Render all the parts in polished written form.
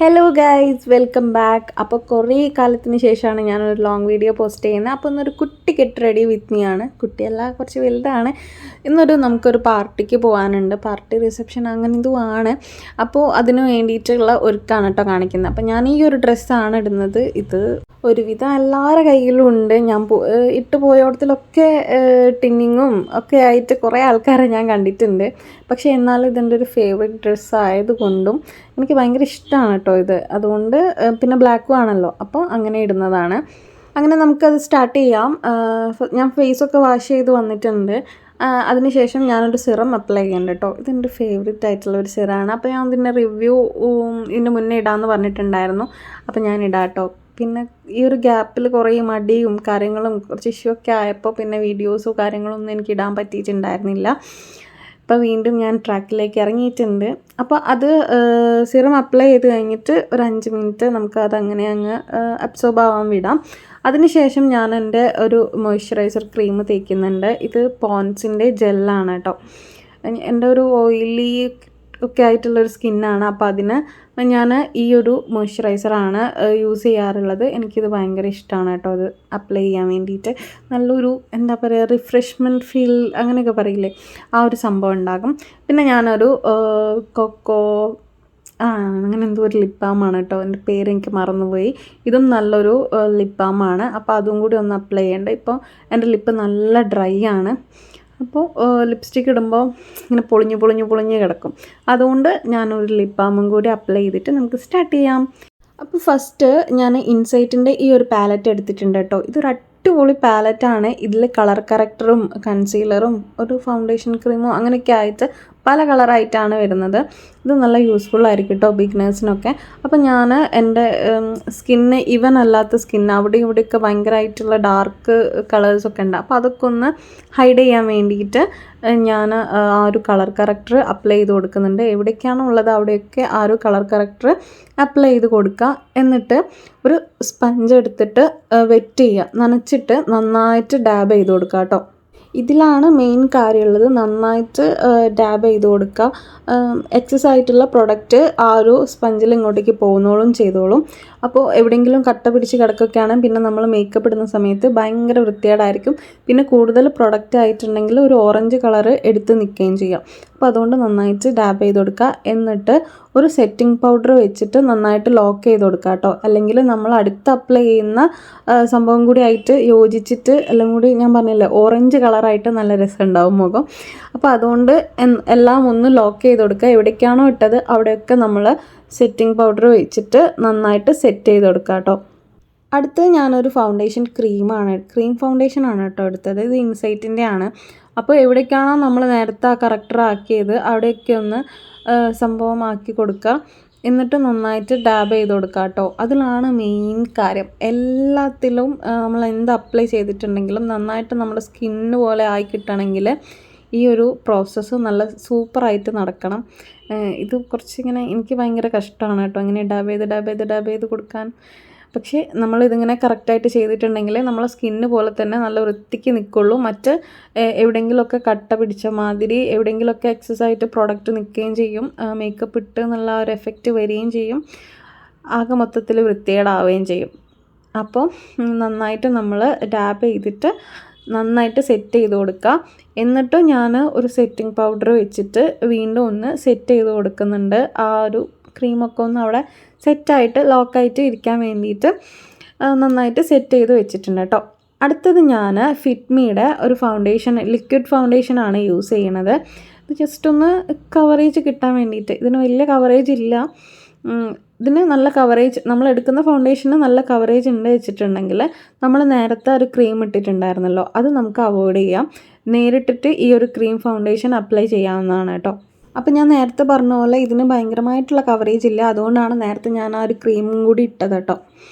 Hello guys, welcome back. അപ്പോൾ കുറേ കാലത്തിന് ശേഷമാണ് ഞാനൊരു ലോങ് വീഡിയോ പോസ്റ്റ് ചെയ്യുന്നത്. അപ്പോൾ ഇന്നൊരു കുട്ടി ഗെറ്റ് റെഡി വിത്ത് മീ ആണ്. കുട്ടിയല്ല, കുറച്ച് വലുതാണ്. നമുക്കൊരു പാർട്ടിക്ക് പോകാനുണ്ട്. പാർട്ടി റിസപ്ഷൻ അങ്ങനെ ഇതുമാണ്. അപ്പോൾ അതിന് വേണ്ടിയിട്ടുള്ള ഒരുക്കാണ് കേട്ടോ കാണിക്കുന്നത്. അപ്പോൾ ഞാൻ ഈ ഒരു ഡ്രസ്സാണ് ഇടുന്നത്. ഇത് ഒരുവിധം എല്ലാവരുടെ കയ്യിലും ഉണ്ട്. ഞാൻ ഇട്ട് പോയോടത്തിലൊക്കെ ടിന്നിങ്ങും ഒക്കെ ആയിട്ട് കുറേ ആൾക്കാരെ ഞാൻ കണ്ടിട്ടുണ്ട്. പക്ഷേ എന്നാലും ഇതെൻ്റെ ഒരു ഫേവറേറ്റ് ഡ്രസ്സ് ആയതുകൊണ്ടും എനിക്ക് ഭയങ്കര ഇഷ്ടമാണ് കേട്ടോ ഇത്. അതുകൊണ്ട് പിന്നെ ബ്ലാക്കും ആണല്ലോ, അപ്പോൾ അങ്ങനെ ഇടുന്നതാണ്. അങ്ങനെ നമുക്കത് സ്റ്റാർട്ട് ചെയ്യാം. ഞാൻ ഫേസൊക്കെ വാഷ് ചെയ്ത് വന്നിട്ടുണ്ട്. അതിനുശേഷം ഞാനൊരു സിറം അപ്ലൈ ചെയ്യുന്നുണ്ട് കേട്ടോ. ഇതെൻ്റെ ഫേവറേറ്റ് ആയിട്ടുള്ള ഒരു സിറമാണ്. അപ്പോൾ ഞാൻ ഇതിൻ്റെ റിവ്യൂ ഇതിന് മുന്നേ ഇടാമെന്ന് പറഞ്ഞിട്ടുണ്ടായിരുന്നു. അപ്പോൾ ഞാൻ ഇടാം കേട്ടോ. പിന്നെ ഈ ഒരു ഗ്യാപ്പിൽ കുറേ മടിയും കാര്യങ്ങളും കുറച്ച് ഇഷ്യൂ ഒക്കെ ആയപ്പോൾ പിന്നെ വീഡിയോസോ കാര്യങ്ങളൊന്നും എനിക്ക് ഇടാൻ പറ്റിയിട്ടുണ്ടായിരുന്നില്ല. അപ്പോൾ വീണ്ടും ഞാൻ ട്രാക്കിലേക്ക് ഇറങ്ങിയിട്ടുണ്ട്. അപ്പോൾ അത് സിറം അപ്ലൈ ചെയ്ത് കഴിഞ്ഞിട്ട് ഒരു 5 മിനിറ്റ് നമുക്കതങ്ങനെ അങ്ങ് അബ്സോർബ് ആവാൻ വിടാം. അതിനുശേഷം ഞാൻ എൻ്റെ ഒരു മോയ്സ്ചറൈസർ ക്രീം തേക്കുന്നുണ്ട്. ഇത് പോൺസിൻ്റെ ജെല്ലാണ് കേട്ടോ. എൻ്റെ ഒരു ഓയിലി ഒക്കെ ആയിട്ടുള്ളൊരു സ്കിന്നാണ്. അപ്പോൾ അതിന് ഞാൻ ഈ ഒരു മോയ്സ്ചറൈസറാണ് യൂസ് ചെയ്യാറുള്ളത്. എനിക്കിത് ഭയങ്കര ഇഷ്ടമാണ് കേട്ടോ അത് അപ്ലൈ ചെയ്യാൻ വേണ്ടിയിട്ട്. നല്ലൊരു എന്താ പറയുക, റിഫ്രഷ്മെൻറ്റ് ഫീൽ അങ്ങനെയൊക്കെ പറയില്ലേ, ആ ഒരു സംഭവം ഉണ്ടാകും. പിന്നെ ഞാനൊരു കൊക്കോ അങ്ങനെ എന്തോ ഒരു ലിപ് ബാമാണ് കേട്ടോ. എൻ്റെ പേര് എനിക്ക് മറന്നുപോയി. ഇതും നല്ലൊരു ലിപ് ബാമാണ്. അപ്പോൾ അതും കൂടി ഒന്ന് അപ്ലൈ ചെയ്യേണ്ട. ഇപ്പോൾ എൻ്റെ ലിപ്പ് നല്ല ഡ്രൈ ആണ്. അപ്പോൾ ലിപ്സ്റ്റിക്ക് ഇടുമ്പോൾ ഇങ്ങനെ പൊളിഞ്ഞ് കിടക്കും. അതുകൊണ്ട് ഞാനൊരു ലിപ് ബാമും കൂടി അപ്ലൈ ചെയ്തിട്ട് നമുക്ക് സ്റ്റാർട്ട് ചെയ്യാം. അപ്പോൾ ഫസ്റ്റ് ഞാൻ ഇൻസൈറ്റിൻ്റെ ഈ ഒരു പാലറ്റ് എടുത്തിട്ടുണ്ട് കേട്ടോ. ഇതൊരു അടിപൊളി പാലറ്റാണ്. ഇതിൽ കളർ കറക്റ്ററും കൺസീലറും ഒരു ഫൗണ്ടേഷൻ ക്രീമും അങ്ങനെയൊക്കെ ആയിട്ട് പല കളറായിട്ടാണ് വരുന്നത്. ഇത് നല്ല യൂസ്ഫുൾ ആയിരിക്കും കേട്ടോ ബിഗിനേഴ്സിനൊക്കെ. അപ്പോൾ ഞാൻ എൻ്റെ സ്കിന്ന് ഈവൻ അല്ലാത്ത സ്കിന്ന് അവിടെ ഇവിടെയൊക്കെ ഭയങ്കരമായിട്ടുള്ള ഡാർക്ക് കളേഴ്സൊക്കെ ഉണ്ട്. അപ്പോൾ അതൊക്കെ ഒന്ന് ഹൈഡ് ചെയ്യാൻ വേണ്ടിയിട്ട് ഞാൻ ആ ഒരു കളർ കറക്റ്റർ അപ്ലൈ ചെയ്ത് കൊടുക്കുന്നുണ്ട്. എവിടേക്കാണോ ഉള്ളത് അവിടെയൊക്കെ ആ ഒരു കളർ കറക്റ്റർ അപ്ലൈ ചെയ്ത് കൊടുക്കുക. എന്നിട്ട് ഒരു സ്പഞ്ച് എടുത്തിട്ട് വെറ്റ് ചെയ്യുക, നനച്ചിട്ട് നന്നായിട്ട് ഡാബ് ചെയ്ത് കൊടുക്കുക കേട്ടോ. ഇതിലാണ് മെയിൻ കാര്യമുള്ളത്. നന്നായിട്ട് ഡാബ് ചെയ്ത് കൊടുക്കുക. എക്സസ് ആയിട്ടുള്ള പ്രൊഡക്റ്റ് ആ ഒരു സ്പഞ്ചിൽ ഇങ്ങോട്ടേക്ക് പോകുന്നോളും ചെയ്തോളും. അപ്പോൾ എവിടെയെങ്കിലും കട്ട പിടിച്ച് കിടക്കുകയാണെങ്കിൽ പിന്നെ നമ്മൾ മേക്കപ്പ് ഇടുന്ന സമയത്ത് ഭയങ്കര വൃത്തികേടായിരിക്കും. പിന്നെ കൂടുതൽ പ്രൊഡക്റ്റ് ആയിട്ടുണ്ടെങ്കിൽ ഒരു ഓറഞ്ച് കളറ് എടുത്ത് നിൽക്കുകയും ചെയ്യാം. അപ്പോൾ അതുകൊണ്ട് നന്നായിട്ട് ഡാബ് ചെയ്ത് കൊടുക്കുക. എന്നിട്ട് ഒരു സെറ്റിംഗ് പൗഡർ വെച്ചിട്ട് നന്നായിട്ട് ലോക്ക് ചെയ്ത് കൊടുക്കുക കേട്ടോ. അല്ലെങ്കിൽ നമ്മൾ അടുത്ത് അപ്ലൈ ചെയ്യുന്ന സംഭവം കൂടി ആയിട്ട് യോജിച്ചിട്ട് എല്ലാം കൂടി ഞാൻ പറഞ്ഞില്ലേ ഓറഞ്ച് കളറായിട്ട് നല്ല രസമുണ്ടാവും മുഖം. അപ്പോൾ അതുകൊണ്ട് എല്ലാം ഒന്ന് ലോക്ക് ചെയ്ത് കൊടുക്കുക. എവിടേക്കാണോ ഇട്ടത് അവിടെയൊക്കെ നമ്മൾ സെറ്റിംഗ് പൗഡർ വെച്ചിട്ട് നന്നായിട്ട് സെറ്റ് ചെയ്ത് കൊടുക്കുക കേട്ടോ. അടുത്ത് ഞാനൊരു ഫൗണ്ടേഷൻ ക്രീം ഫൗണ്ടേഷനാണ് കേട്ടോ എടുത്തത്. ഇത് ഇൻസൈറ്റിൻ്റെ ആണ്. അപ്പോൾ എവിടേക്കാണോ നമ്മൾ നേരത്തെ ആ കറക്റ്റർ ആക്കിയത് അവിടെയൊക്കെ ഒന്ന് സംഭവം ആക്കി കൊടുക്കുക. എന്നിട്ട് നന്നായിട്ട് ഡാബ് ചെയ്ത് കൊടുക്കുക കേട്ടോ. അതിലാണ് മെയിൻ കാര്യം. എല്ലാത്തിലും നമ്മൾ എന്ത് അപ്ലൈ ചെയ്തിട്ടുണ്ടെങ്കിലും നന്നായിട്ട് നമ്മുടെ സ്കിന്ന് പോലെ ആയി കിട്ടണമെങ്കിൽ ഈ ഒരു പ്രോസസ്സ് നല്ല സൂപ്പറായിട്ട് നടക്കണം. ഇത് കുറച്ചിങ്ങനെ എനിക്ക് ഭയങ്കര കഷ്ടമാണ് കേട്ടോ ഇങ്ങനെ ഡാബ് ചെയ്ത് കൊടുക്കാൻ. പക്ഷേ നമ്മളിതിങ്ങനെ കറക്റ്റായിട്ട് ചെയ്തിട്ടുണ്ടെങ്കിൽ നമ്മളെ സ്കിന്ന് പോലെ തന്നെ നല്ല വൃത്തിക്ക് നിൽക്കുള്ളൂ. മറ്റ് എവിടെയെങ്കിലുമൊക്കെ കട്ട പിടിച്ച മാതിരി എവിടെയെങ്കിലുമൊക്കെ എക്സസ് ആയിട്ട് പ്രോഡക്റ്റ് നിൽക്കുകയും ചെയ്യും. മേക്കപ്പ് ഇട്ട് എന്നുള്ള ഒരു എഫക്റ്റ് വരികയും ചെയ്യും. ആകെ മൊത്തത്തിൽ വൃത്തികേടാവുകയും ചെയ്യും. അപ്പോൾ നന്നായിട്ട് നമ്മൾ ഡാബ് ചെയ്തിട്ട് നന്നായിട്ട് സെറ്റ് ചെയ്ത് കൊടുക്കുക. എന്നിട്ട് ഞാൻ ഒരു സെറ്റിംഗ് പൗഡർ വെച്ചിട്ട് വീണ്ടും ഒന്ന് സെറ്റ് ചെയ്ത് കൊടുക്കുന്നുണ്ട്. ആ ഒരു ക്രീമൊക്കെ ഒന്ന് അവിടെ സെറ്റായിട്ട് ലോക്കായിട്ട് ഇരിക്കാൻ വേണ്ടിയിട്ട് നന്നായിട്ട് സെറ്റ് ചെയ്ത് വെച്ചിട്ടുണ്ട് കേട്ടോ. അടുത്തത് ഞാൻ ഫിറ്റ്മിയുടെ ഒരു ലിക്വിഡ് ഫൗണ്ടേഷനാണ് യൂസ് ചെയ്യണത്. ഇത് ജസ്റ്റ് ഒന്ന് കവറേജ് കിട്ടാൻ വേണ്ടിയിട്ട്. ഇതിന് വലിയ കവറേജ് ഇല്ല. ഇതിന് നല്ല കവറേജ്, നമ്മൾ എടുക്കുന്ന ഫൗണ്ടേഷന് നല്ല കവറേജ് ഉണ്ട് വെച്ചിട്ടുണ്ടെങ്കിൽ നമ്മൾ നേരത്തെ ഒരു ക്രീം ഇട്ടിട്ടുണ്ടായിരുന്നല്ലോ, അത് നമുക്ക് അവോയ്ഡ് ചെയ്യാം. നേരിട്ടിട്ട് ഈ ഒരു ക്രീം ഫൗണ്ടേഷൻ അപ്ലൈ ചെയ്യാവുന്നതാണ് കേട്ടോ. അപ്പോൾ ഞാൻ നേരത്തെ പറഞ്ഞ പോലെ ഇതിന് ഭയങ്കരമായിട്ടുള്ള കവറേജ് ഇല്ല. അതുകൊണ്ടാണ് നേരത്തെ ഞാൻ ആ ഒരു ക്രീമും കൂടി ഇട്ടത് കേട്ടോ.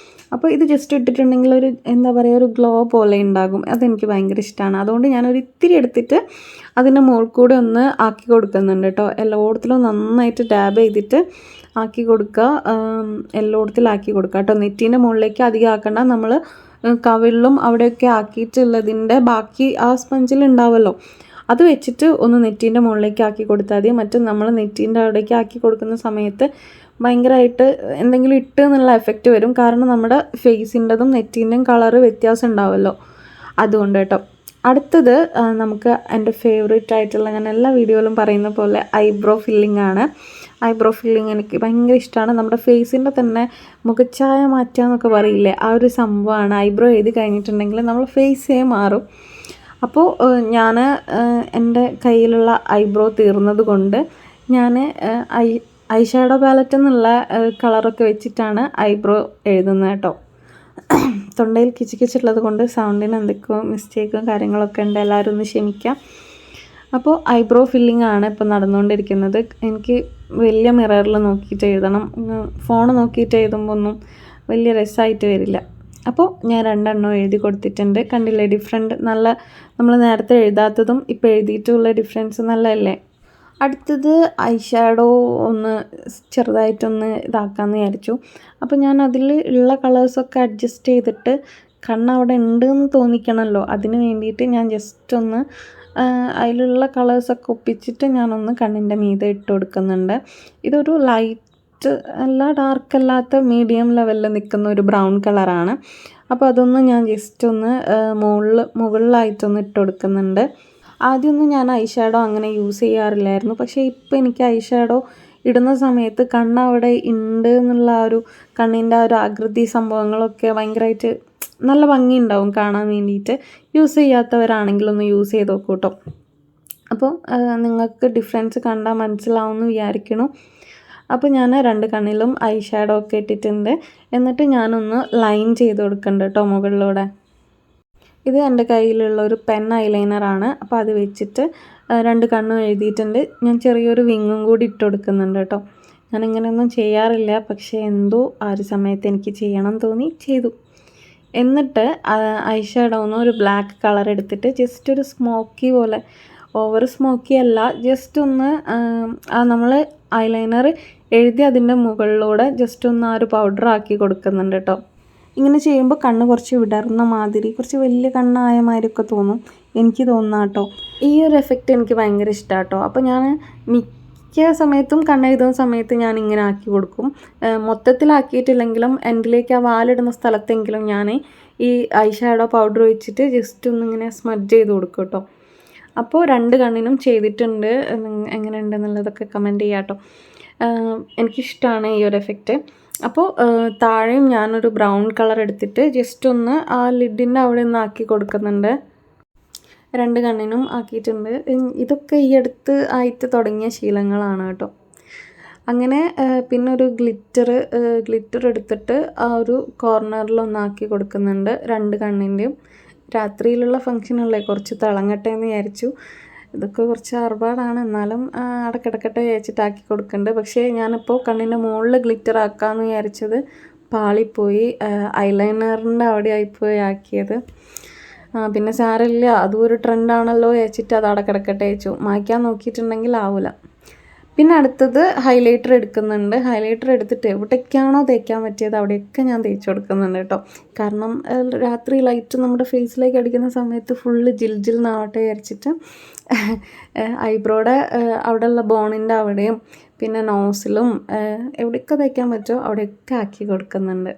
അപ്പോൾ ഇത് ജസ്റ്റ് ഇട്ടിട്ടുണ്ടെങ്കിൽ ഒരു എന്താ പറയുക, ഒരു ഗ്ലോ പോലെ ഉണ്ടാകും. അതെനിക്ക് ഭയങ്കര ഇഷ്ടമാണ്. അതുകൊണ്ട് ഞാനൊരു ഇത്തിരി എടുത്തിട്ട് അതിൻ്റെ മുകളിൽ കൂടെ ഒന്ന് ആക്കി കൊടുക്കുന്നുണ്ട് കേട്ടോ. എല്ലായിടത്തിലും നന്നായിട്ട് ഡാബ് ചെയ്തിട്ട് ആക്കി കൊടുക്കുക. എല്ലായിടത്തിലും ആക്കി കൊടുക്കുക കേട്ടോ. നെറ്റീൻ്റെ മുകളിലേക്ക് അധികം ആക്കണ്ട. നമ്മൾ കവിളിലും അവിടെയൊക്കെ ആക്കിയിട്ടുള്ളതിൻ്റെ ബാക്കി ആ സ്പഞ്ചിൽ ഉണ്ടാവുമല്ലോ, അത് വെച്ചിട്ട് ഒന്ന് നെറ്റീൻ്റെ മുകളിലേക്ക് ആക്കി കൊടുത്താൽ മതി. മറ്റും നമ്മൾ നെറ്റീൻ്റെ അവിടേക്ക് ആക്കി കൊടുക്കുന്ന സമയത്ത് ഭയങ്കരമായിട്ട് എന്തെങ്കിലും ഇട്ട് എന്നുള്ള എഫക്റ്റ് വരും. കാരണം നമ്മുടെ ഫേസിൻ്റെതും നെറ്റിൻ്റെയും കളറ് വ്യത്യാസം ഉണ്ടാവുമല്ലോ, അതുകൊണ്ട് കേട്ടോ. അടുത്തത് നമുക്ക് എൻ്റെ ഫേവറേറ്റ് ആയിട്ടുള്ള, ഞാൻ എല്ലാ വീഡിയോയിലും പറയുന്ന പോലെ ഐബ്രോ ഫില്ലിംഗ് ആണ്. ഐബ്രോ ഫില്ലിംഗ് എനിക്ക് ഭയങ്കര ഇഷ്ടമാണ്. നമ്മുടെ ഫേസിൻ്റെ തന്നെ മുഖച്ഛായ മാറ്റുക എന്നൊക്കെ പറയില്ലേ, ആ ഒരു സംഭവമാണ്. ഐബ്രോ എഴുതി കഴിഞ്ഞിട്ടുണ്ടെങ്കിൽ നമ്മൾ ഫേസേ മാറും. അപ്പോൾ ഞാൻ എൻ്റെ കയ്യിലുള്ള ഐബ്രോ തീർന്നത് കൊണ്ട് ഞാൻ ഐ ഷാഡോ പാലറ്റ് എന്നുള്ള കളറൊക്കെ വെച്ചിട്ടാണ് ഐബ്രോ എഴുതുന്നത് കേട്ടോ. തൊണ്ടയിൽ കിച്ചിക്കിച്ചുള്ളത് കൊണ്ട് സൗണ്ടിന് എന്തൊക്കെയോ മിസ്റ്റേക്കും കാര്യങ്ങളൊക്കെ ഉണ്ട്, എല്ലാവരും ഒന്ന് ക്ഷമിക്കാം. അപ്പോൾ ഐബ്രോ ഫില്ലിംഗ് ആണ് ഇപ്പോൾ നടന്നുകൊണ്ടിരിക്കുന്നത്. എനിക്ക് വലിയ മിററിൽ നോക്കിയിട്ട് എഴുതണം, ഫോൺ നോക്കിയിട്ട് എഴുതുമ്പോൾ ഒന്നും വലിയ രസമായിട്ട് വരില്ല. അപ്പോൾ ഞാൻ 2 എണ്ണം എഴുതി കൊടുത്തിട്ടുണ്ട്. കണ്ടില്ലേ ഡിഫറെൻറ്റ്, നല്ല നമ്മൾ നേരത്തെ എഴുതാത്തതും ഇപ്പോൾ എഴുതിയിട്ടുള്ള ഡിഫറൻസ് നല്ലതല്ലേ. അടുത്തത് ഐ ഷാഡോ ഒന്ന് ചെറുതായിട്ടൊന്ന് ഇതാക്കാമെന്ന് വിചാരിച്ചു. അപ്പോൾ ഞാൻ അതിൽ ഉള്ള കളേഴ്സൊക്കെ അഡ്ജസ്റ്റ് ചെയ്തിട്ട് കണ്ണവിടെ ഉണ്ടെന്ന് തോന്നിക്കണമല്ലോ, അതിന് വേണ്ടിയിട്ട് ഞാൻ ജസ്റ്റ് ഒന്ന് അതിലുള്ള കളേഴ്സൊക്കെ ഒപ്പിച്ചിട്ട് ഞാനൊന്ന് കണ്ണിൻ്റെ മീതെ ഇട്ട് കൊടുക്കുന്നുണ്ട്. ഇതൊരു ലൈറ്റ് അല്ല ഡാർക്ക് അല്ലാത്ത മീഡിയം ലെവലിൽ നിൽക്കുന്ന ഒരു ബ്രൗൺ കളറാണ്. അപ്പോൾ അതൊന്ന് ഞാൻ ജസ്റ്റ് ഒന്ന് മുകളിലായിട്ടൊന്ന് ഇട്ട് കൊടുക്കുന്നുണ്ട്. ആദ്യമൊന്നും ഞാൻ ഐ ഷാഡോ അങ്ങനെ യൂസ് ചെയ്യാറില്ലായിരുന്നു, പക്ഷേ ഇപ്പോൾ എനിക്ക് ഐ ഷാഡോ ഇടുന്ന സമയത്ത് കണ്ണവിടെ ഉണ്ട് എന്നുള്ള ആ ഒരു കണ്ണിൻ്റെ ആ ഒരു ആകൃതി സംഭവങ്ങളൊക്കെ ഭയങ്കരമായിട്ട് നല്ല ഭംഗിയുണ്ടാവും കാണാൻ വേണ്ടിയിട്ട്. യൂസ് ചെയ്യാത്തവരാണെങ്കിലൊന്ന് യൂസ് ചെയ്ത് നോക്കൂ കേട്ടോ. അപ്പോൾ നിങ്ങൾക്ക് ഡിഫറൻസ് കണ്ടാൽ മനസ്സിലാവുമെന്ന് വിചാരിക്കണു. അപ്പോൾ ഞാൻ 2 കണ്ണിലും ഐ ഷാഡോ ഒക്കെ ഇട്ടിട്ടുണ്ട്. എന്നിട്ട് ഞാനൊന്ന് ലൈൻ ചെയ്ത് കൊടുക്കുന്നുണ്ട് കേട്ടോ മുകളിലൂടെ. ഇത് എൻ്റെ കയ്യിലുള്ള ഒരു പെൻ ഐലൈനറാണ്. അപ്പോൾ അത് വെച്ചിട്ട് 2 കണ്ണും എഴുതിയിട്ടുണ്ട്. ഞാൻ ചെറിയൊരു വിങ്ങും കൂടി ഇട്ട് കൊടുക്കുന്നുണ്ട് കേട്ടോ. ഞാനിങ്ങനെയൊന്നും ചെയ്യാറില്ല, പക്ഷേ എന്തോ ആ ഒരു സമയത്ത് എനിക്ക് ചെയ്യണം തോന്നി, ചെയ്തു. എന്നിട്ട് ഐ ഷാഡോന്ന് ഒരു ബ്ലാക്ക് കളർ എടുത്തിട്ട് ജസ്റ്റ് ഒരു സ്മോക്കി പോലെ, ഓവർ സ്മോക്കി അല്ല, ജസ്റ്റ് ഒന്ന് നമ്മൾ ഐലൈനർ എഴുതി അതിൻ്റെ മുകളിലൂടെ ജസ്റ്റ് ഒന്ന് ആ ഒരു പൗഡർ ആക്കി കൊടുക്കുന്നുണ്ട് കേട്ടോ. ഇങ്ങനെ ചെയ്യുമ്പോൾ കണ്ണ് കുറച്ച് വിടർന്ന മാതിരി, കുറച്ച് വലിയ കണ്ണായ മാതിരിയൊക്കെ തോന്നും, എനിക്ക് തോന്നുന്ന കേട്ടോ. ഈ ഒരു എഫക്റ്റ് എനിക്ക് ഭയങ്കര ഇഷ്ടമാണ് കേട്ടോ. അപ്പോൾ ഞാൻ മിക്ക സമയത്തും കണ്ണെഴുതുന്ന സമയത്ത് ഞാൻ ഇങ്ങനെ ആക്കി കൊടുക്കും. മൊത്തത്തിലാക്കിയിട്ടില്ലെങ്കിലും എൻഡിലേക്ക് ആ വാലിടുന്ന സ്ഥലത്തെങ്കിലും ഞാൻ ഈ ഐ ഷാഡോ പൗഡർ വെച്ചിട്ട് ജസ്റ്റ് ഒന്നിങ്ങനെ സ്മഡ്ജ് ചെയ്ത് കൊടുക്കും കേട്ടോ. അപ്പോൾ 2 കണ്ണിനും ചെയ്തിട്ടുണ്ട്. എങ്ങനെയുണ്ടെന്നുള്ളതൊക്കെ കമൻറ്റ് ചെയ്യാം കേട്ടോ. എനിക്കിഷ്ടമാണ് ഈ ഒരു എഫക്റ്റ്. അപ്പോൾ താഴെയും ഞാനൊരു ബ്രൗൺ കളർ എടുത്തിട്ട് ജസ്റ്റ് ഒന്ന് ആ ലിഡിൻ്റെ അവിടെ ഒന്ന് ആക്കി കൊടുക്കുന്നുണ്ട്. 2 കണ്ണിനും ആക്കിയിട്ടുണ്ട്. ഇതൊക്കെ ഈ അടുത്ത് ആയിട്ട് തുടങ്ങിയ ശീലങ്ങളാണ് കേട്ടോ. അങ്ങനെ പിന്നെ ഒരു ഗ്ലിറ്റർ എടുത്തിട്ട് ആ ഒരു കോർണറിലൊന്നാക്കി കൊടുക്കുന്നുണ്ട് 2 കണ്ണിൻ്റെയും. രാത്രിയിലുള്ള ഫങ്ഷനല്ലേ, കുറച്ച് തിളങ്ങട്ടെ എന്ന് വിചാരിച്ചു. ഇതൊക്കെ കുറച്ച് ആർഭാടാണ്, എന്നാലും അവിടെ കിടക്കട്ടെ വിചാരിച്ചിട്ടാക്കി കൊടുക്കുന്നുണ്ട്. പക്ഷേ ഞാനിപ്പോൾ കണ്ണിൻ്റെ മുകളിൽ ഗ്ലിറ്റർ ആക്കാമെന്ന് വിചാരിച്ചത് പാളിപ്പോയി, ഐലൈനറിൻ്റെ അവിടെ ആയിപ്പോയി ആക്കിയത്. പിന്നെ സാരമില്ല, അതും ഒരു ട്രെൻഡാണല്ലോ വിചാരിച്ചിട്ട് അത് അവിടെ കിടക്കട്ടെ വെച്ചു. മായ്ക്കാൻ നോക്കിയിട്ടുണ്ടെങ്കിൽ ആവില്ല. പിന്നെ അടുത്തത് ഹൈലൈറ്റർ എടുക്കുന്നുണ്ട്. ഹൈലൈറ്റർ എടുത്തിട്ട് എവിടേക്കാണോ തേക്കാൻ പറ്റിയത് അവിടെയൊക്കെ ഞാൻ തേച്ച് കൊടുക്കുന്നുണ്ട് കേട്ടോ. കാരണം രാത്രി ലൈറ്റ് നമ്മുടെ ഫേസിലേക്ക് അടിക്കുന്ന സമയത്ത് ഫുള്ള് ജിൽ എന്നാവട്ടെ വിചാരിച്ചിട്ട് ഐബ്രോയുടെ അവിടെയുള്ള ബോണിൻ്റെ അവിടെയും പിന്നെ നോസിലും എവിടെയൊക്കെ തേക്കാൻ പറ്റുമോ അവിടെയൊക്കെ ആക്കി കൊടുക്കുന്നുണ്ട്.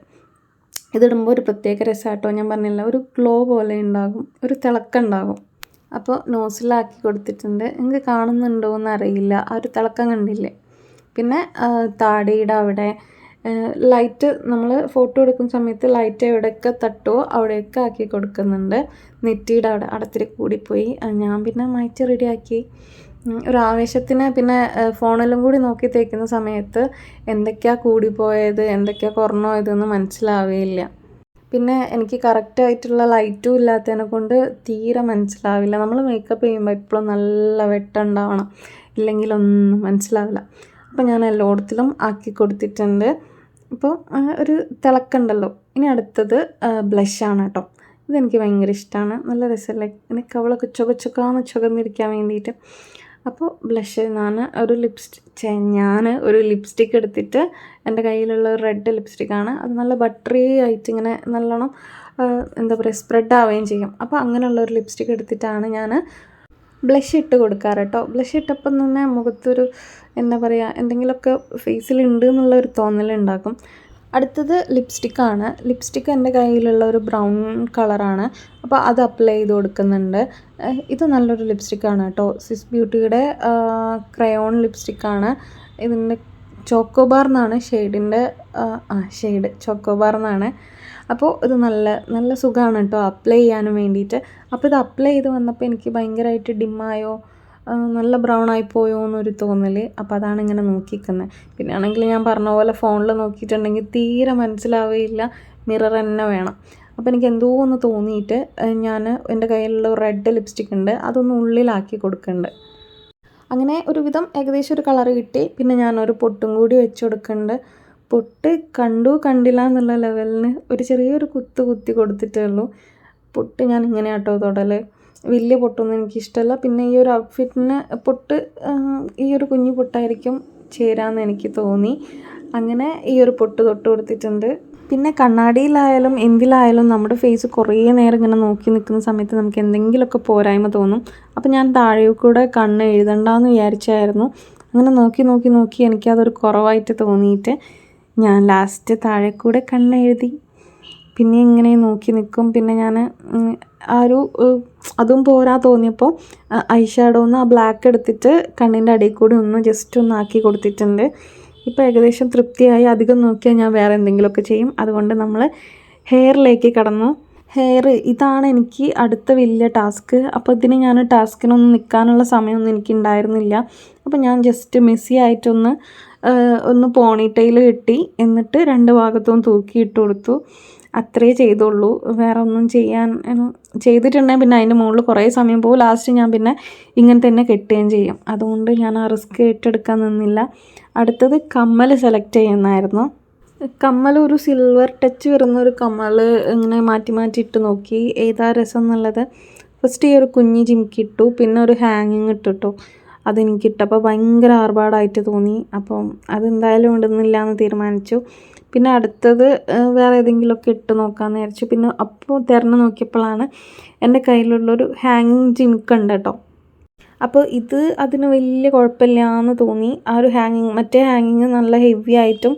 ഇതിടുമ്പോൾ ഒരു പ്രത്യേക രസമാട്ടോ. ഞാൻ പറഞ്ഞില്ല, ഒരു ഗ്ലോ പോലെ ഉണ്ടാകും, ഒരു തിളക്കം ഉണ്ടാകും. അപ്പോൾ നോസിലാക്കി കൊടുത്തിട്ടുണ്ട്. നിങ്ങൾക്ക് കാണുന്നുണ്ടോ എന്നറിയില്ല, ആ ഒരു തിളക്കം കണ്ടില്ലേ. പിന്നെ താടിയുടെ അവിടെ ലൈറ്റ് നമ്മൾ ഫോട്ടോ എടുക്കുന്ന സമയത്ത് ലൈറ്റ് എവിടെയൊക്കെ തട്ടുമോ അവിടെയൊക്കെ ആക്കി കൊടുക്കുന്നുണ്ട്. നെറ്റിയുടെ അവിടെ അടത്തിരി കൂടിപ്പോയി, ഞാൻ പിന്നെ മാറ്റി റെഡിയാക്കി. ഒരു ആവേശത്തിന് പിന്നെ ഫോണിലും കൂടി നോക്കി തേക്കുന്ന സമയത്ത് എന്തൊക്കെയാണ് കൂടിപ്പോയത് എന്തൊക്കെയാണ് കുറഞ്ഞോയതെന്ന് മനസ്സിലാവുകയില്ല. പിന്നെ എനിക്ക് കറക്റ്റായിട്ടുള്ള ലൈറ്റും ഇല്ലാത്തതിനെ കൊണ്ട് തീരെ മനസ്സിലാവില്ല. നമ്മൾ മേക്കപ്പ് ചെയ്യുമ്പോൾ എപ്പോഴും നല്ല വെട്ടമുണ്ടാവണം, ഇല്ലെങ്കിലൊന്നും മനസ്സിലാവില്ല. അപ്പോൾ ഞാൻ എല്ലായിടത്തിലും ആക്കി കൊടുത്തിട്ടുണ്ട്. അപ്പോൾ ഒരു തിളക്കമുണ്ടല്ലോ. ഇനി അടുത്തത് ബ്ലഷാണ് കേട്ടോ. ഇതെനിക്ക് ഭയങ്കര ഇഷ്ടമാണ്, നല്ല രസമല്ലേ. എനിക്ക് അവളൊക്കെ ചുവച്ചൊക്കാന്ന് ചുവന്നിരിക്കാൻ വേണ്ടിയിട്ട്. അപ്പോൾ ബ്ലഷ് ഞാൻ ഒരു ലിപ്സ്റ്റിക്ക് എടുത്തിട്ട്, എൻ്റെ കയ്യിലുള്ള ഒരു റെഡ് ലിപ്സ്റ്റിക്കാണ്, അത് നല്ല ബട്ടറി ആയിട്ട് ഇങ്ങനെ നല്ലോണം എന്താ പറയുക സ്പ്രെഡ് ആവുകയും ചെയ്യും. അപ്പോൾ അങ്ങനെയുള്ള ഒരു ലിപ്സ്റ്റിക്ക് എടുത്തിട്ടാണ് ഞാൻ ബ്ലഷ് ഇട്ട് കൊടുക്കാറ് കേട്ടോ. ബ്ലഷ് ഇട്ടപ്പം തന്നെ മുഖത്തൊരു എന്താ പറയുക, എന്തെങ്കിലുമൊക്കെ ഫേസിലുണ്ട് എന്നുള്ളൊരു തോന്നലുണ്ടാക്കും. അടുത്തത് ലിപ്സ്റ്റിക്കാണ്. ലിപ്സ്റ്റിക്ക് എൻ്റെ കയ്യിലുള്ള ഒരു ബ്രൗൺ കളറാണ്. അപ്പോൾ അത് അപ്ലൈ ചെയ്ത് കൊടുക്കുന്നുണ്ട്. ഇത് നല്ലൊരു ലിപ്സ്റ്റിക്കാണ് കേട്ടോ. സ്വിസ് ബ്യൂട്ടിയുടെ ക്രയോൺ ലിപ്സ്റ്റിക്കാണ്. ഇതിൻ്റെ ചോക്കോബാർ എന്നാണ് ഷെയ്ഡിൻ്റെ ഷെയ്ഡ് ചോക്കോബാർ എന്നാണ്. അപ്പോൾ ഇത് നല്ല സുഖമാണ് കേട്ടോ അപ്ലൈ ചെയ്യാനും വേണ്ടിയിട്ട്. അപ്പോൾ ഇത് അപ്ലൈ ചെയ്ത് വന്നപ്പോൾ എനിക്ക് ഭയങ്കരമായിട്ട് ഡിമ്മായോ നല്ല ബ്രൗൺ ആയിപ്പോയോ എന്നൊരു തോന്നൽ. അപ്പോൾ അതാണ് ഇങ്ങനെ നോക്കിക്കുന്നത്. പിന്നെ ആണെങ്കിൽ ഞാൻ പറഞ്ഞ പോലെ ഫോണിൽ നോക്കിയിട്ടുണ്ടെങ്കിൽ തീരെ മനസ്സിലാവുകയില്ല, മിറർ തന്നെ വേണം. അപ്പോൾ എനിക്ക് എന്തോ ഒന്ന് തോന്നിയിട്ട് ഞാൻ എൻ്റെ കയ്യിലുള്ള റെഡ് ലിപ്സ്റ്റിക് ഉണ്ട്, അതൊന്ന് ഉള്ളിലാക്കി കൊടുക്കുന്നുണ്ട്. അങ്ങനെ ഒരുവിധം ഏകദേശം ഒരു കളറ് കിട്ടി. പിന്നെ ഞാനൊരു പൊട്ടും കൂടി വെച്ച് കൊടുക്കുന്നുണ്ട്. പൊട്ട് കണ്ടില്ല എന്നുള്ള ലെവലിന് ഒരു ചെറിയൊരു കുത്തി കൊടുത്തിട്ടേ ഉള്ളൂ. പൊട്ട് ഞാൻ ഇങ്ങനെ കേട്ടോ തൊടൽ. വലിയ പൊട്ടൊന്നും എനിക്കിഷ്ടമല്ല. പിന്നെ ഈ ഒരു ഔട്ട്ഫിറ്റിന് പൊട്ട് ഈ ഒരു കുഞ്ഞു പൊട്ടായിരിക്കും ചേരാമെന്ന് എനിക്ക് തോന്നി. അങ്ങനെ ഈ ഒരു പൊട്ട് തൊട്ട് കൊടുത്തിട്ടുണ്ട്. പിന്നെ കണ്ണാടിയിലായാലും എന്തിലായാലും നമ്മുടെ ഫേസ് കുറേ നേരം ഇങ്ങനെ നോക്കി നിൽക്കുന്ന സമയത്ത് നമുക്ക് എന്തെങ്കിലുമൊക്കെ പോരായ്മ തോന്നും. അപ്പോൾ ഞാൻ താഴെ കൂടെ കണ്ണ് എഴുതണ്ടെന്ന് വിചാരിച്ചായിരുന്നു. അങ്ങനെ നോക്കി എനിക്കതൊരു കുറവായിട്ട് തോന്നിയിട്ട് ഞാൻ ലാസ്റ്റ് താഴെ കൂടെ കണ്ണ് എഴുതി. പിന്നെ ഇങ്ങനെ നോക്കി നിൽക്കും. പിന്നെ ഞാൻ അതും പോരാ തോന്നിയപ്പോൾ ഐ ഷാഡോന്ന് ആ ബ്ലാക്ക് എടുത്തിട്ട് കണ്ണിൻ്റെ അടിയിൽ കൂടി ജസ്റ്റ് ഒന്ന് ആക്കി കൊടുത്തിട്ടുണ്ട്. ഇപ്പോൾ ഏകദേശം തൃപ്തിയായി. അധികം നോക്കിയാൽ ഞാൻ വേറെ എന്തെങ്കിലുമൊക്കെ ചെയ്യും. അതുകൊണ്ട് നമ്മൾ ഹെയറിലേക്ക് കടന്നു. ഇതാണ് എനിക്ക് അടുത്ത വലിയ ടാസ്ക്. അപ്പോൾ ഇതിന് ഞാൻ ടാസ്കിനൊന്നും നിൽക്കാനുള്ള സമയമൊന്നും എനിക്കുണ്ടായിരുന്നില്ല. അപ്പോൾ ഞാൻ ജസ്റ്റ് മെസ്സി ആയിട്ടൊന്ന് പോണിറ്റെയിൽ കെട്ടി, എന്നിട്ട് 2 ഭാഗത്തും തൂക്കിയിട്ട് കൊടുത്തു. അത്രേ ചെയ്തുള്ളൂ. വേറെ ഒന്നും ചെയ്തിട്ടുണ്ടെങ്കിൽ പിന്നെ അതിൻ്റെ മുകളിൽ കുറേ സമയം പോകും. ലാസ്റ്റ് ഞാൻ പിന്നെ ഇങ്ങനെ തന്നെ കെട്ടുകയും ചെയ്യും. അതുകൊണ്ട് ഞാൻ ആ റിസ്ക് ഏറ്റെടുക്കാൻ നിന്നില്ല. അടുത്തത് കമ്മൽ സെലക്ട് ചെയ്യുന്നതായിരുന്നു. കമ്മൽ ഒരു സിൽവർ ടച്ച് വരുന്നൊരു കമ്മൽ ഇങ്ങനെ മാറ്റി ഇട്ട് നോക്കി ഏതാ രസം എന്നുള്ളത്. ഫസ്റ്റ് ഈ ഒരു കുഞ്ഞി ജിമിക്കി ഇട്ടു, പിന്നെ ഒരു ഹാങ്ങിങ് ഇട്ടിട്ടു. അതെനിക്കിട്ടപ്പോൾ ഭയങ്കര ആർഭാടായിട്ട് തോന്നി. അപ്പം അതെന്തായാലും ഇടുന്നില്ല എന്ന് തീരുമാനിച്ചു. പിന്നെ അടുത്തത് വേറെ ഏതെങ്കിലുമൊക്കെ ഇട്ട് നോക്കാമെന്ന് വിചാരിച്ചു. പിന്നെ അപ്പോൾ തിരഞ്ഞു നോക്കിയപ്പോഴാണ് എൻ്റെ കയ്യിലുള്ളൊരു ഹാങ്ങിങ് ജിമിക്കുണ്ട് കേട്ടോ. അപ്പോൾ ഇത് അതിന് വലിയ കുഴപ്പമില്ല എന്ന് തോന്നി. ആ ഒരു മറ്റേ ഹാങ്ങിങ് നല്ല ഹെവി ആയിട്ടും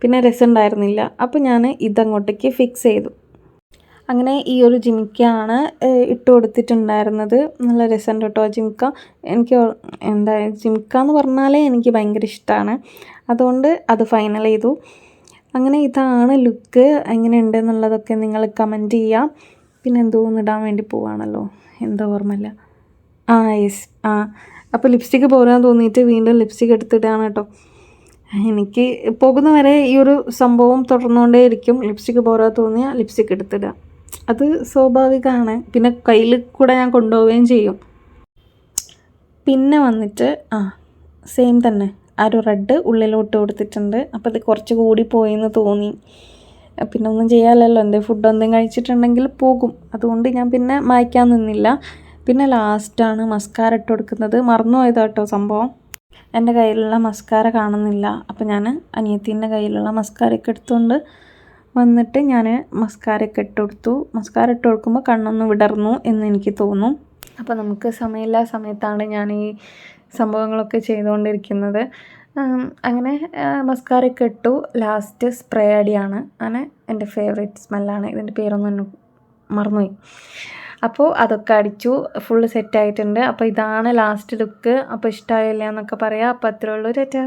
പിന്നെ രസമുണ്ടായിരുന്നില്ല. അപ്പോൾ ഞാൻ ഇതങ്ങോട്ടേക്ക് ഫിക്സ് ചെയ്തു. അങ്ങനെ ഈ ഒരു ജിമിക്കയാണ് ഇട്ട് കൊടുത്തിട്ടുണ്ടായിരുന്നത്. നല്ല രസമുണ്ട് കേട്ടോ ജിമിക്ക. എനിക്ക് ജിമിക്ക എന്ന് പറഞ്ഞാലേ എനിക്ക് ഭയങ്കര ഇഷ്ടമാണ്. അതുകൊണ്ട് അത് ഫൈനൽ ചെയ്തു. അങ്ങനെ ഇതാണ് ലുക്ക്. എങ്ങനെയുണ്ട് എന്നുള്ളതൊക്കെ നിങ്ങൾ കമൻറ്റ് ചെയ്യാം. പിന്നെ ഇടാൻ വേണ്ടി പോവാണല്ലോ, എന്താ ഓർമ്മയില്ല. യെസ് അപ്പോൾ ലിപ്സ്റ്റിക്ക് പോരാൻ തോന്നിയിട്ട് വീണ്ടും ലിപ്സ്റ്റിക്ക് എടുത്തിടാണ് കേട്ടോ. എനിക്ക് പോകുന്ന വരെ ഈ ഒരു സംഭവം തുടർന്നുകൊണ്ടേ ഇരിക്കും. ലിപ്സ്റ്റിക്ക് പോരാ തോന്നിയാൽ ലിപ്സ്റ്റിക്ക് എടുത്തിടുക, അത് സ്വാഭാവികമാണ്. പിന്നെ കയ്യിൽ കൂടെ ഞാൻ കൊണ്ടുപോവുകയും ചെയ്യും. പിന്നെ വന്നിട്ട് സെയിം തന്നെ ആ ഒരു റെഡ് ഉള്ളിലോട്ട് കൊടുത്തിട്ടുണ്ട്. അപ്പോൾ ഇത് കുറച്ച് കൂടി പോയെന്ന് തോന്നി. പിന്നെ ഒന്നും ചെയ്യാമല്ലോ, ഫുഡ് കഴിച്ചിട്ടുണ്ടെങ്കിൽ പോകും. അതുകൊണ്ട് ഞാൻ പിന്നെ മായ്ക്കാൻ നിന്നില്ല. പിന്നെ ലാസ്റ്റാണ് മസ്കാര ഇട്ട് കൊടുക്കുന്നത്. മറന്നു പോയതാട്ടോ സംഭവം. എൻ്റെ കയ്യിലുള്ള മസ്കാര കാണുന്നില്ല. അപ്പോൾ ഞാൻ അനിയത്തീൻ്റെ കയ്യിലുള്ള മസ്കാരയൊക്കെ എടുത്തുകൊണ്ട് വന്നിട്ട് ഞാൻ മസ്കാരയൊക്കെ ഇട്ട് കൊടുത്തു. മസ്കാര ഇട്ട് കൊടുക്കുമ്പോൾ കണ്ണൊന്ന് വിടർന്നു എന്ന് എനിക്ക് തോന്നും. അപ്പോൾ നമുക്ക് സമയമില്ല സമയത്താണ് ഞാൻ ഈ സംഭവങ്ങളൊക്കെ ചെയ്തുകൊണ്ടിരിക്കുന്നത്. അങ്ങനെ മസ്കാരയൊക്കെ ഇട്ടു. ലാസ്റ്റ് സ്പ്രേ അടിയാണ്. അങ്ങനെ എൻ്റെ ഫേവറേറ്റ് സ്മെല്ലാണ്. ഇതിൻ്റെ പേരൊന്നും മറന്നുപോയി. അപ്പോൾ അതൊക്കെ അടിച്ചു, ഫുള്ള് സെറ്റായിട്ടുണ്ട്. അപ്പോൾ ഇതാണ് ലാസ്റ്റ് ലുക്ക്. അപ്പോൾ ഇഷ്ടമായില്ല എന്നൊക്കെ പറയാം. അപ്പോൾ അത്രേ ഉള്ളൂ. ടാറ്റാ.